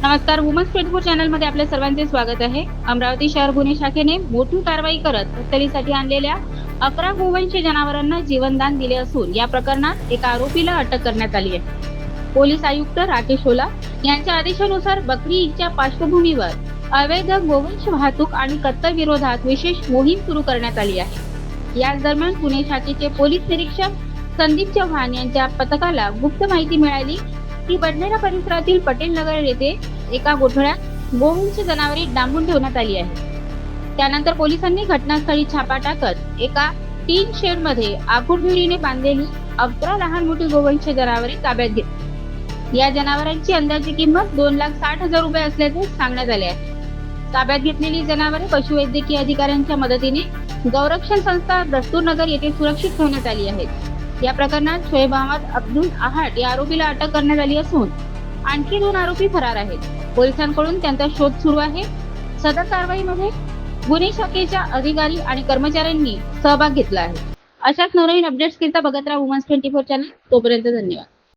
नमस्कार, वुमन्स 24 चॅनलमध्ये आपल्या सर्वांचे स्वागत आहे. अमरावती शहर गुन्हे शाखेने मोठी कारवाई करत कत्तलीसाठी आणलेल्या 11 गोवंश जनावरांना जीवनदान दिले असून या प्रकरणात एका आरोपीला अटक करण्यात आली आहे. पोलीस आयुक्त राकेश ओला यांच्या आदेशानुसार बकरी ईदच्या पार्श्वभूमीवर अवैध गोवंश वाहतूक आणि कत्तल विरोधात विशेष मोहीम सुरू करण्यात आली आहे. याच दरम्यान पुणे शाखेचे पोलीस निरीक्षक संदीप चव्हाण यांच्या पथकाला गुप्त माहिती मिळाली की बडनेरा परिसरातील पटेल नगर येथे एका गोठ्यात गोवंश जनावरे डांबून ठेवण्यात आली आहे. त्यानंतर पोलिसांनी घटनास्थळी छापा टाकत एका टीन शेड मध्ये आखूडदुरीने बांधलेली 11 लहान मोठी गोवंश जनावरे ताब्यात घेतली. या जनावरांची अंदाजे किंमत 2,60,000 रुपये असल्याचे सांगण्यात आले आहे. ताब्यात घेतलेली जनावरे पशुवैद्यकीय अधिकाऱ्यांच्या मदतीने गौरक्षण संस्था दस्तूरनगर येथे सुरक्षित ठेवण्यात आली आहेत. या प्रकरणात शोएब अहमद अब्दुल आहाट या आरोपीला अटक करण्यात आली असून आणखी 2 आरोपी फरार आहेत. पोलिसांकडून त्यांचा शोध सुरू आहे. सदर कारवाईमध्ये गुन्हे शाखेच्या अधिकारी आणि कर्मचाऱ्यांनी सहभाग घेतला आहे. अशाच नवनवीन अपडेट्स करता बघत राहा वुमन्स 24 चॅनल. तोपर्यंत धन्यवाद.